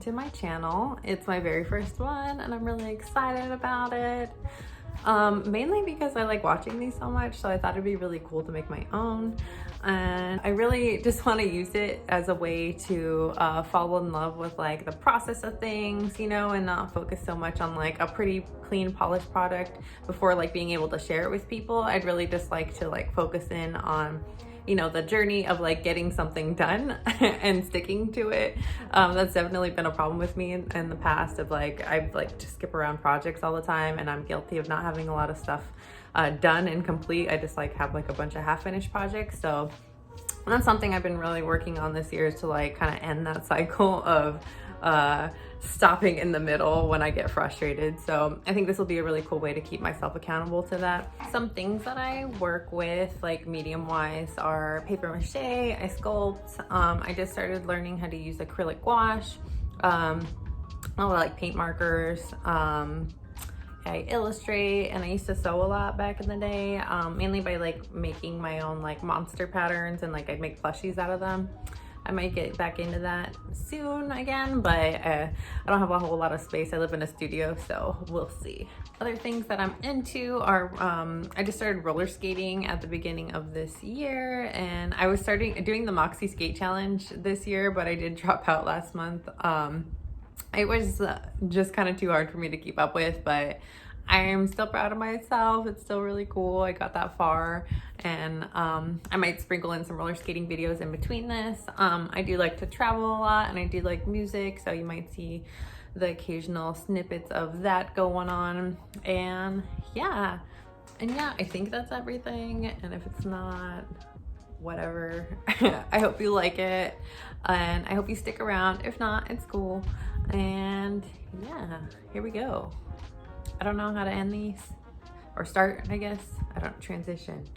to my channel. It's my very first one and I'm really excited about it. Mainly because I like watching these so much, so I thought it'd be really cool to make my own. And I really just want to use it as a way to fall in love with like the process of things, you know, and not focus so much on like a pretty clean polished product before like being able to share it with people. I'd really just like to like focus in on, you know, the journey of like getting something done and sticking to it. That's definitely been a problem with me in the past of like, I've like to skip around projects all the time, and I'm guilty of not having a lot of stuff done and complete. I just like have like a bunch of half-finished projects. So that's something I've been really working on this year, is to like kind of end that cycle of stopping in the middle when I get frustrated. So I think this will be a really cool way to keep myself accountable to that. Some things that I work with like medium wise are paper mache, I sculpt, I just started learning how to use acrylic gouache, a lot of like paint markers, I illustrate, and I used to sew a lot back in the day, mainly by like making my own like monster patterns, and like I'd make plushies out of them. I might get back into that soon again, but I don't have a whole lot of space. I live in a studio, so we'll see. Other things that I'm into are, I just started roller skating at the beginning of this year, and I was doing the Moxie skate challenge this year, but I did drop out last month. It was just kind of too hard for me to keep up with, but I am still proud of myself. It's still really cool. I got that far, and I might sprinkle in some roller skating videos in between this. I do like to travel a lot, and I do like music, so you might see the occasional snippets of that going on. And yeah, I think that's everything. And if it's not, whatever. I hope you like it, and I hope you stick around. If not, it's cool. And yeah, here we go. I don't know how to end these, or start, I guess. I don't, transition.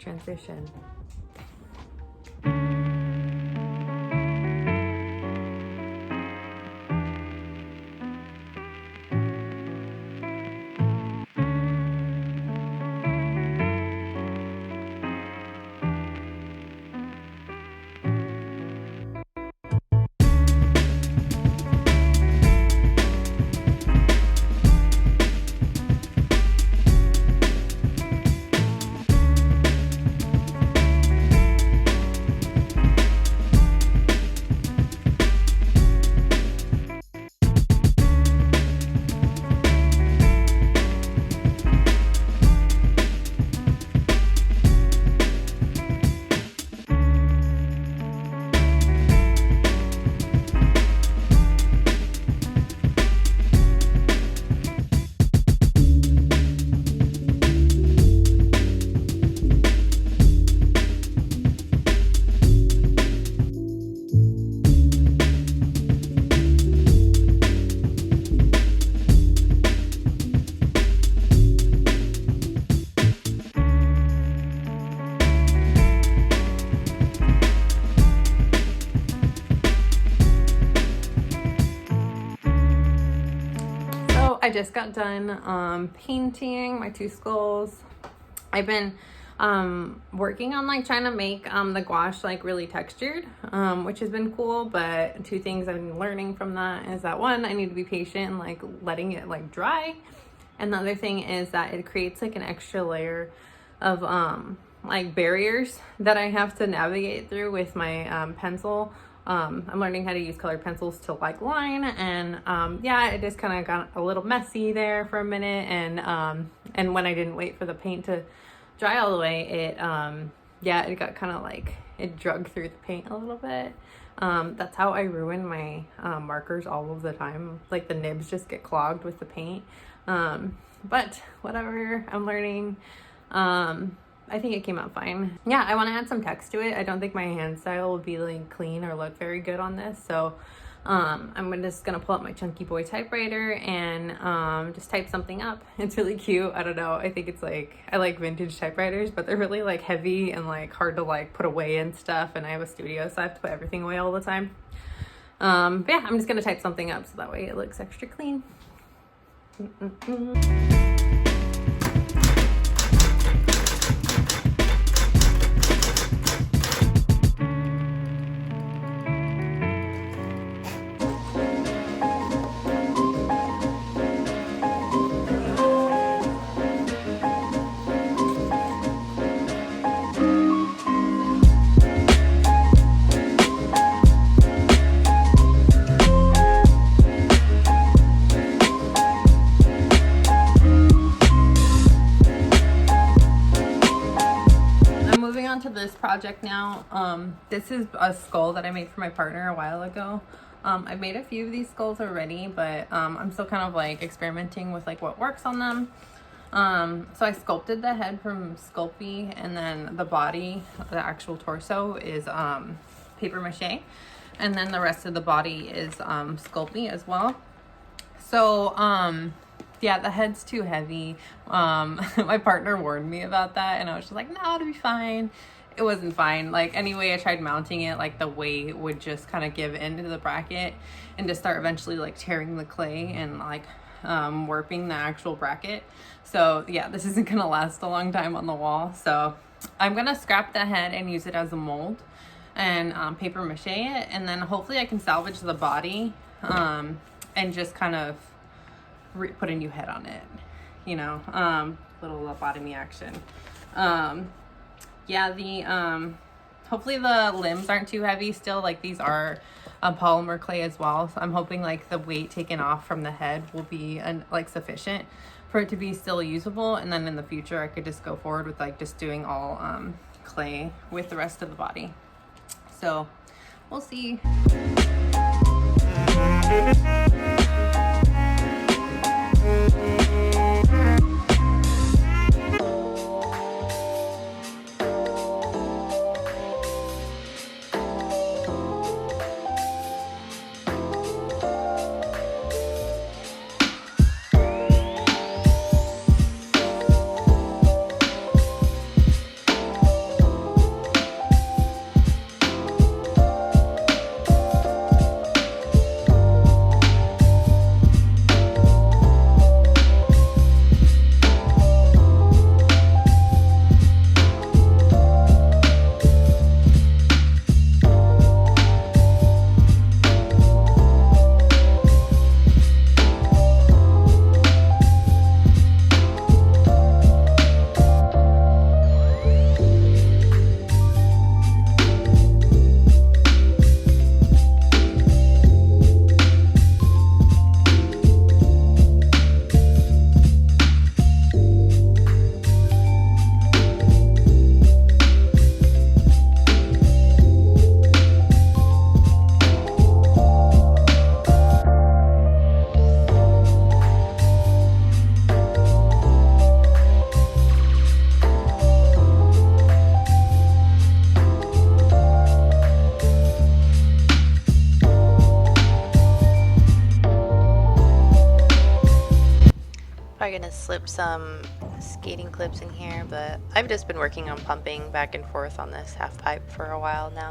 I just got done painting my two skulls. I've been working on like trying to make the gouache like really textured, which has been cool. But two things I've been learning from that is that, one, I need to be patient and like letting it like dry, and the other thing is that it creates like an extra layer of like barriers that I have to navigate through with my pencil. I'm learning how to use colored pencils to like line, and yeah, it just kind of got a little messy there for a minute, and when I didn't wait for the paint to dry all the way, it got kind of like, it drug through the paint a little bit. That's how I ruin my markers all of the time. Like the nibs just get clogged with the paint, but whatever, I'm learning. I think it came out fine. Yeah, I want to add some text to it. I don't think my hand style will be like clean or look very good on this, so I'm just gonna pull up my chunky boy typewriter and just type something up. It's really cute. I don't know, I think it's like, I like vintage typewriters, but they're really like heavy and like hard to like put away and stuff, and I have a studio, so I have to put everything away all the time. But yeah, I'm just gonna type something up so that way it looks extra clean. to this project now. This is a skull that I made for my partner a while ago. I've made a few of these skulls already, but I'm still kind of like experimenting with like what works on them. So I sculpted the head from Sculpting, and then the body, the actual torso, is paper mache, and then the rest of the body is Sculpting as well. So yeah, the head's too heavy. My partner warned me about that, and I was just like, no, it'll be fine. It wasn't fine. Like, anyway, I tried mounting it, like the weight would just kind of give into the bracket and just start eventually like tearing the clay and like warping the actual bracket. So yeah, this isn't gonna last a long time on the wall. So I'm gonna scrap the head and use it as a mold and paper mache it, and then hopefully I can salvage the body and just kind of put a new head on it, you know. Little lobotomy action. Yeah, the hopefully the limbs aren't too heavy still. Like, these are polymer clay as well, so I'm hoping like the weight taken off from the head will be like sufficient for it to be still usable, and then in the future I could just go forward with like just doing all clay with the rest of the body. So we'll see. Probably gonna slip some skating clips in here, but I've just been working on pumping back and forth on this half pipe for a while now.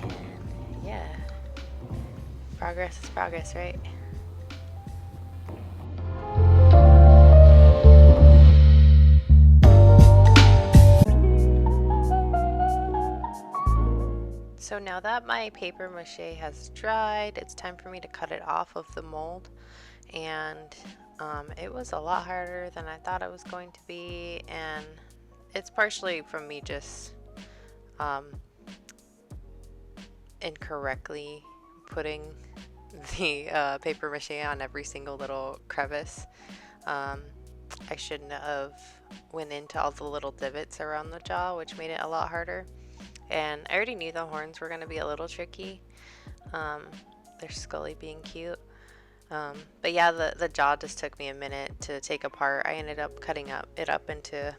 And yeah, progress is progress, right? So now that my paper mache has dried, it's time for me to cut it off of the mold. And it was a lot harder than I thought it was going to be, and it's partially from me just incorrectly putting the paper mache on every single little crevice. I shouldn't have went into all the little divots around the jaw, which made it a lot harder. And I already knew the horns were going to be a little tricky. They're Scully being cute. But yeah, the jaw just took me a minute to take apart. I ended up cutting it up into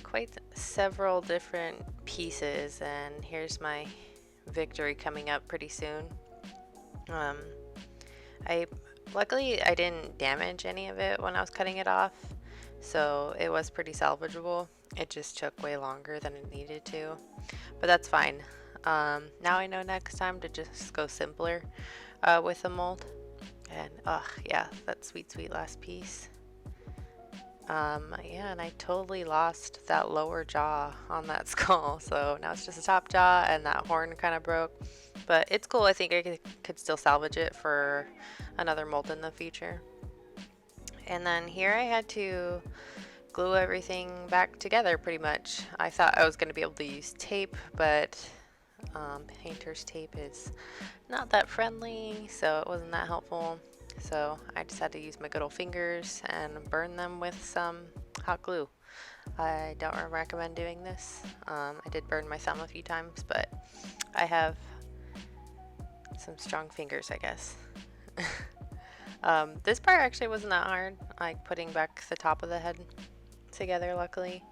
quite several different pieces, and here's my victory coming up pretty soon. Luckily I didn't damage any of it when I was cutting it off, so it was pretty salvageable. It just took way longer than it needed to, but that's fine. Now I know next time to just go simpler with the mold. And yeah, that sweet last piece. Yeah, and I totally lost that lower jaw on that skull, so now it's just a top jaw, and that horn kind of broke, but it's cool. I think I could still salvage it for another mold in the future. And then here I had to glue everything back together pretty much. I thought I was going to be able to use tape, but painter's tape is not that friendly, so it wasn't that helpful. So I just had to use my good old fingers and burn them with some hot glue. I don't recommend doing this. I did burn my thumb a few times, but I have some strong fingers, I guess. This part actually wasn't that hard, like putting back the top of the head together, luckily.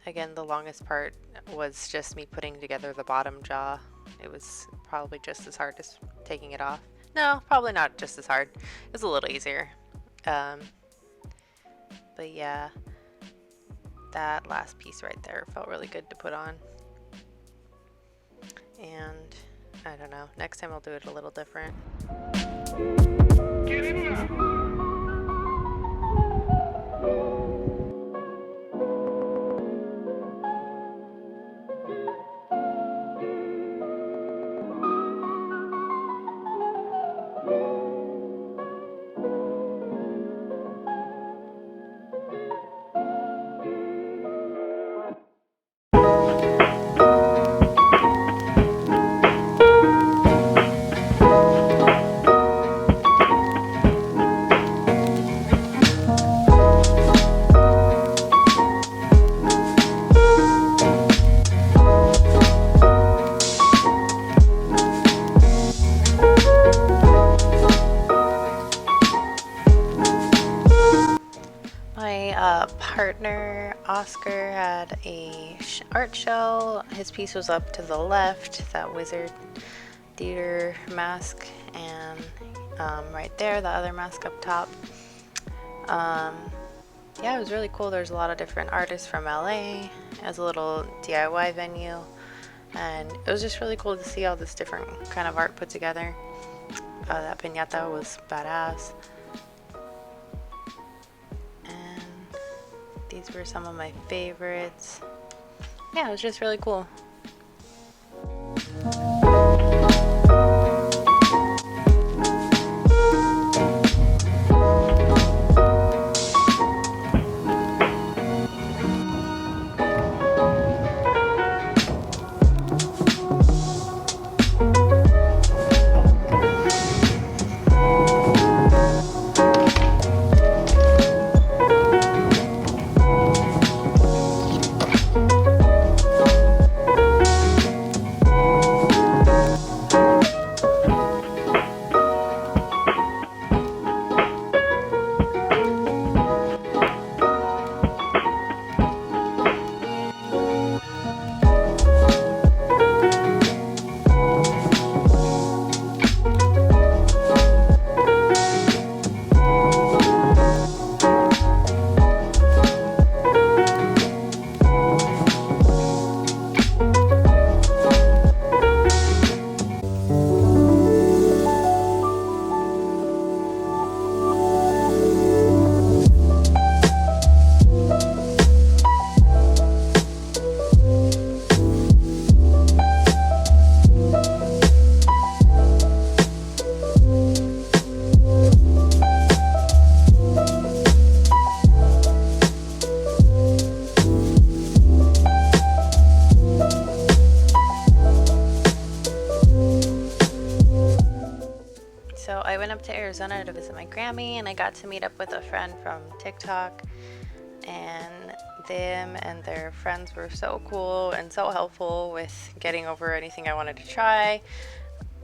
Again, the longest part was just me putting together the bottom jaw. It was probably just as hard as taking it off. No, probably not just as hard. It was a little easier. But yeah, that last piece right there felt really good to put on. And I don't know, next time I'll do it a little different. Get in there. Partner Oscar had a art show. His piece was up to the left, that wizard theater mask, and right there, the other mask up top. Yeah, it was really cool. There's a lot of different artists from LA. It was a little DIY venue, and it was just really cool to see all this different kind of art put together. That piñata was badass. These were some of my favorites. Yeah, it was just really cool. I went up to Arizona to visit my Grammy, and I got to meet up with a friend from TikTok, and them and their friends were so cool and so helpful with getting over anything I wanted to try,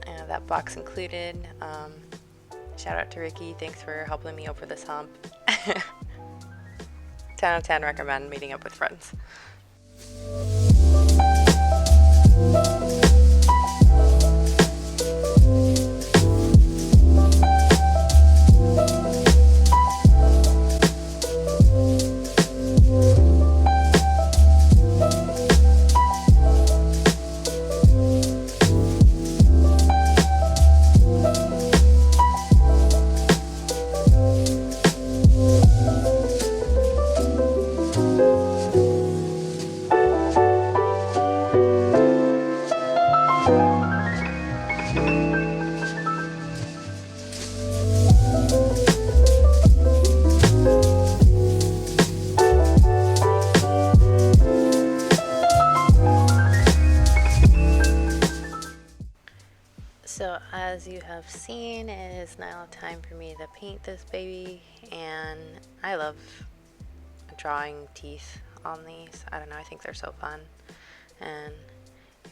that box included. Shout out to Ricky, thanks for helping me over this hump. 10 out of 10 recommend meeting up with friends. of seeing, it is now time for me to paint this baby. And I love drawing teeth on these. I don't know, I think they're so fun. And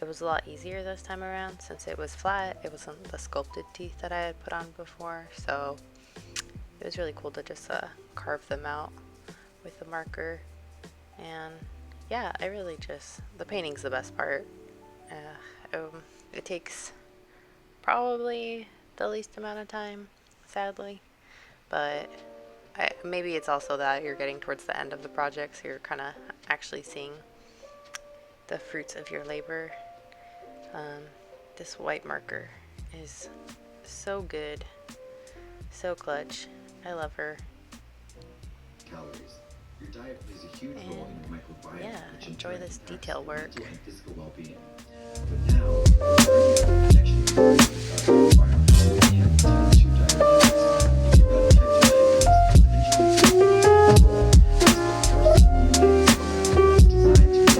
it was a lot easier this time around since it was flat. It wasn't the sculpted teeth that I had put on before, so it was really cool to just carve them out with the marker. And yeah, I really just, the painting's the best part. It takes probably the least amount of time, sadly, but maybe it's also that you're getting towards the end of the project, so you're kind of actually seeing the fruits of your labor. This white marker is so good, so clutch. I love her. Calories. Your diet plays a huge role in your microbiome. Yeah, enjoy this detail work. Mental and physical well-being. But now, the connection between the microbiome and type 2 diabetes. If you've got type 2 diabetes,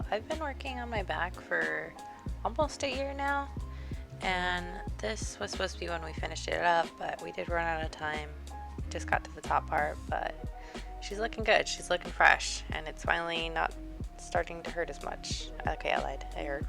I've been working on my back for almost a year now, and this was supposed to be when we finished it up, but we did run out of time. Just got to the top part, but she's looking good. She's looking fresh, and it's finally not starting to hurt as much. Okay, I lied. It hurt.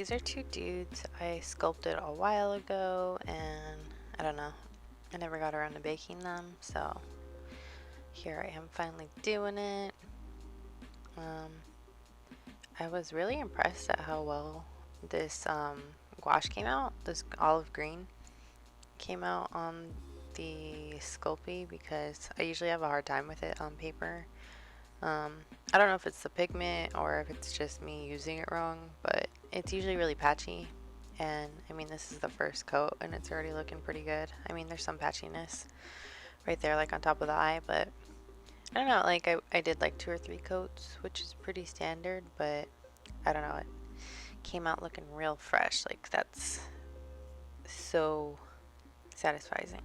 these are two dudes I sculpted a while ago, and I don't know, I never got around to baking them, so here I am finally doing it. I was really impressed at how well this gouache came out. This olive green came out on the Sculpey, because I usually have a hard time with it on paper. I don't know if it's the pigment or if it's just me using it wrong, but it's usually really patchy. And I mean, this is the first coat and it's already looking pretty good. I mean, there's some patchiness right there, like on top of the eye, but I don't know, like I did like 2 or 3 coats, which is pretty standard, but I don't know, it came out looking real fresh. Like, that's so satisfying.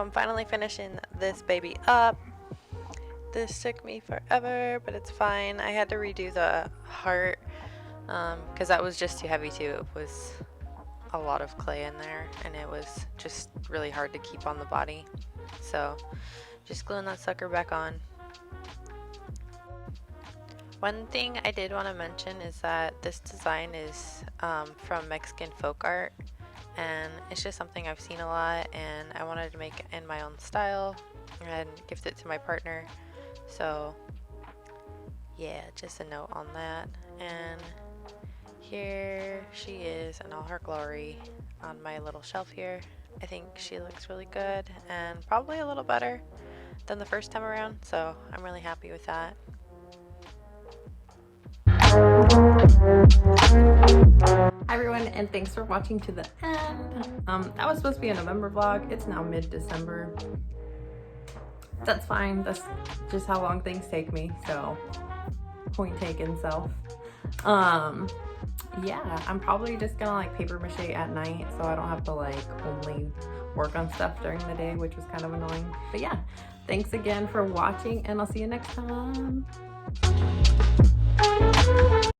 So I'm finally finishing this baby up. This took me forever, but it's fine. I had to redo the heart because that was just too heavy too. It was a lot of clay in there and it was just really hard to keep on the body. So just gluing that sucker back on. One thing I did want to mention is that this design is from Mexican folk art, and it's just something I've seen a lot and I wanted to make it in my own style and gift it to my partner. So yeah, just a note on that. And here she is in all her glory on my little shelf here. I think she looks really good and probably a little better than the first time around, so I'm really happy with that. Hi everyone, and thanks for watching to the end. That was supposed to be a November vlog. It's now mid-December. That's fine. That's just how long things take me, so point taken, self. Yeah, I'm probably just gonna like paper mache at night so I don't have to like only work on stuff during the day, which was kind of annoying. But yeah, thanks again for watching and I'll see you next time.